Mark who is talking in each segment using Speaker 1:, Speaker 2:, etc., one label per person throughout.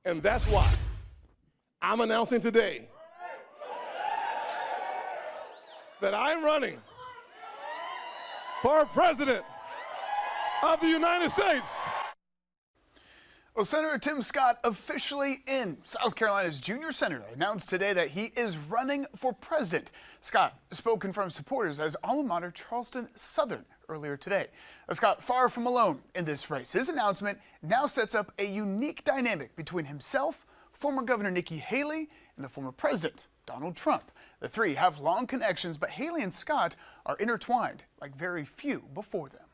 Speaker 1: And that's why I'm announcing today that I'm running for President of the United States.
Speaker 2: Well, Senator Tim Scott, officially in. South Carolina's junior senator, announced today that he is running for president. Scott spoke in front of supporters as alma mater Charleston Southern earlier today. Scott, far from alone in this race. His announcement now sets up a unique dynamic between himself, former Governor Nikki Haley, and the former president, Donald Trump. The three have long connections, but Haley and Scott are intertwined like very few before them.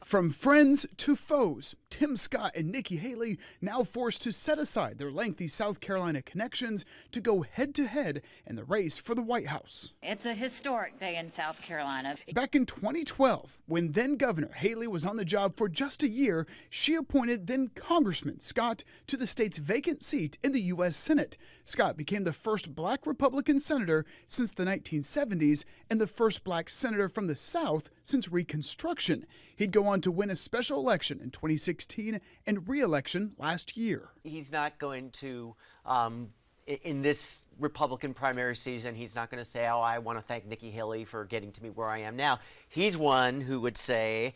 Speaker 2: From friends to foes, Tim Scott and Nikki Haley now forced to set aside their lengthy South Carolina connections to go head-to-head in the race for the White House.
Speaker 3: It's a historic day in South Carolina.
Speaker 2: Back in 2012, when then-Governor Haley was on the job for just a year, she appointed then-Congressman Scott to the state's vacant seat in the U.S. Senate. Scott became the first black Republican senator since the 1970s and the first black senator from the South since Reconstruction. He'd go on to win a special election in 2016 and re-election last year.
Speaker 4: He's not going to, in this Republican primary season, he's not going to say, oh, I want to thank Nikki Haley for getting to me where I am now. He's one who would say,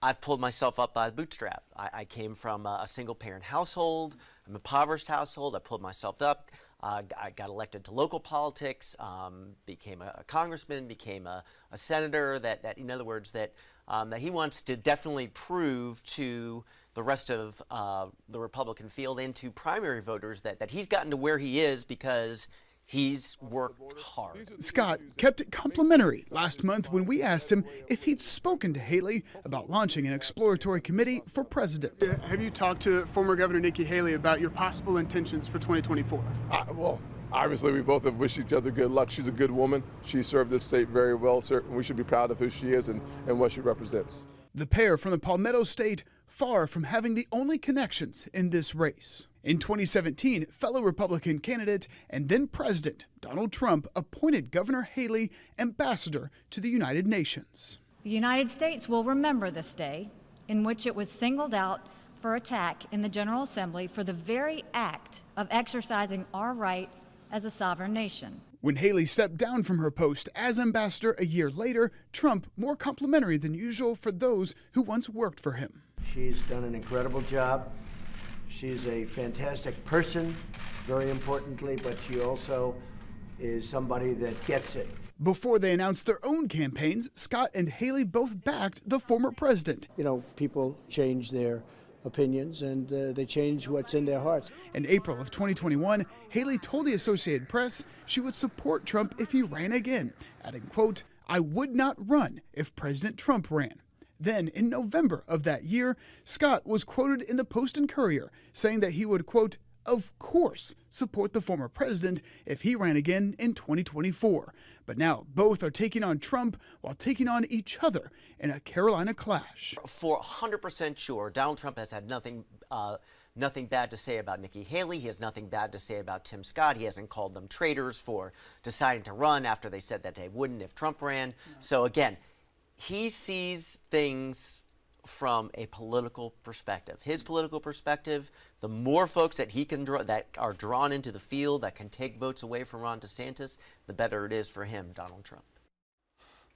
Speaker 4: I've pulled myself up by the bootstrap. I came from a single-parent household, an impoverished household. I pulled myself up. I got elected to local politics, became a congressman, became a senator. That in other words, that he wants to definitely prove to the rest of the Republican field and to primary voters that he's gotten to where he is because he's worked hard.
Speaker 2: Scott kept it complimentary last month when we asked him if he'd spoken to Haley about launching an exploratory committee for president.
Speaker 5: Have you talked to former Governor Nikki Haley about your possible intentions for 2024?
Speaker 1: Well, obviously, we both have wished each other good luck. She's a good woman. She served this state very well. We should be proud of who she is and what she represents.
Speaker 2: The pair from the Palmetto State far from having the only connections in this race. In 2017, fellow Republican candidate and then President Donald Trump appointed Governor Haley ambassador to the United Nations.
Speaker 3: The United States will remember this day in which it was singled out for attack in the General Assembly for the very act of exercising our right as a sovereign nation.
Speaker 2: When Haley stepped down from her post as ambassador a year later, Trump more complimentary than usual for those who once worked for him.
Speaker 6: She's done an incredible job. She's a fantastic person, very importantly, but she also is somebody that gets it.
Speaker 2: Before they announced their own campaigns, Scott and Haley both backed the former president.
Speaker 7: You know, people change their opinions and they change what's in their hearts.
Speaker 2: In April of 2021, Haley told the Associated Press she would support Trump if he ran again, adding, quote, "I would not run if President Trump ran." Then, in November of that year, Scott was quoted in the Post and Courier saying that he would, quote, "of course, support the former president if he ran again in 2024. But now both are taking on Trump while taking on each other in a Carolina clash.
Speaker 4: For 100% sure, Donald Trump has had nothing bad to say about Nikki Haley. He has nothing bad to say about Tim Scott. He hasn't called them traitors for deciding to run after they said that they wouldn't if Trump ran. So again, he sees things from a political perspective. His political perspective, the more folks that he can draw, that are drawn into the field, that can take votes away from Ron DeSantis, the better it is for him, Donald Trump.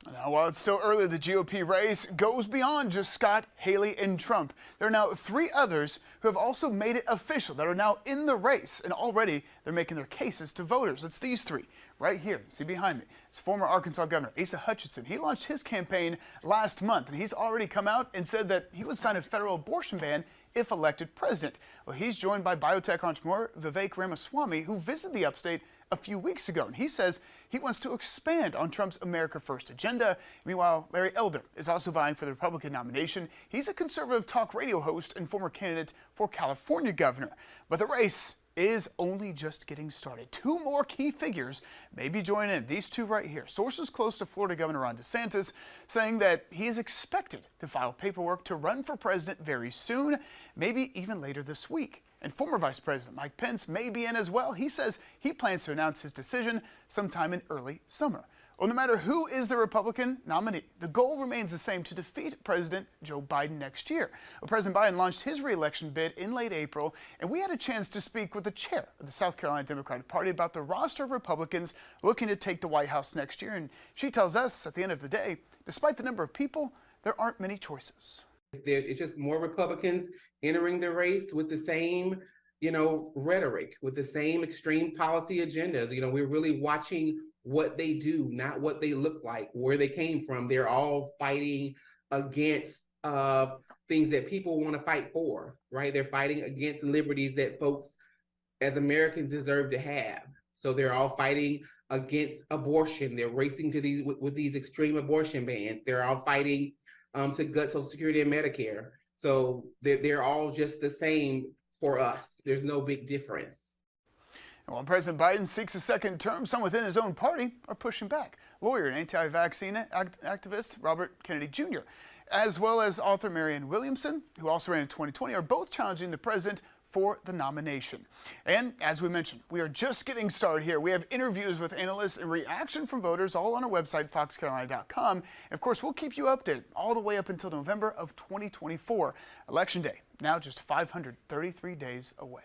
Speaker 2: Now, while it's still early, the GOP race goes beyond just Scott, Haley, and Trump. There are now three others who have also made it official that are now in the race, and already they're making their cases to voters. It's these three right here. See behind me. It's former Arkansas Governor Asa Hutchinson. He launched his campaign last month, and he's already come out and said that he would sign a federal abortion ban if elected president. Well, he's joined by biotech entrepreneur Vivek Ramaswamy, who visited the upstate a few weeks ago, and he says he wants to expand on Trump's America First agenda. Meanwhile, Larry Elder is also vying for the Republican nomination. He's a conservative talk radio host and former candidate for California governor. But the race is only just getting started. Two more key figures may be joining in. These two right here. Sources close to Florida Governor Ron DeSantis saying that he is expected to file paperwork to run for president very soon, maybe even later this week. And former Vice President Mike Pence may be in as well. He says he plans to announce his decision sometime in early summer. Well, no matter who is the Republican nominee, the goal remains the same: to defeat President Joe Biden next year. Well, President Biden launched his re-election bid in late April, and we had a chance to speak with the chair of the South Carolina Democratic Party about the roster of Republicans looking to take the White House next year. And she tells us, at the end of the day, despite the number of people, there aren't many choices.
Speaker 8: It's just more Republicans entering the race with the same, rhetoric, with the same extreme policy agendas. We're really watching what they do, not what they look like, where they came from. They're all fighting against things that people want to fight for, right? They're fighting against liberties that folks as Americans deserve to have. So they're all fighting against abortion. They're racing to these with these extreme abortion bans. They're all fighting to gut Social Security and Medicare. So they're all just the same for us. There's no big difference.
Speaker 2: While President Biden seeks a second term, some within his own party are pushing back. Lawyer and anti-vaccine activist Robert Kennedy Jr., as well as author Marianne Williamson, who also ran in 2020, are both challenging the president for the nomination. And as we mentioned, we are just getting started here. We have interviews with analysts and reaction from voters all on our website, foxcarolina.com. And of course, we'll keep you updated all the way up until November of 2024. Election Day, now just 533 days away.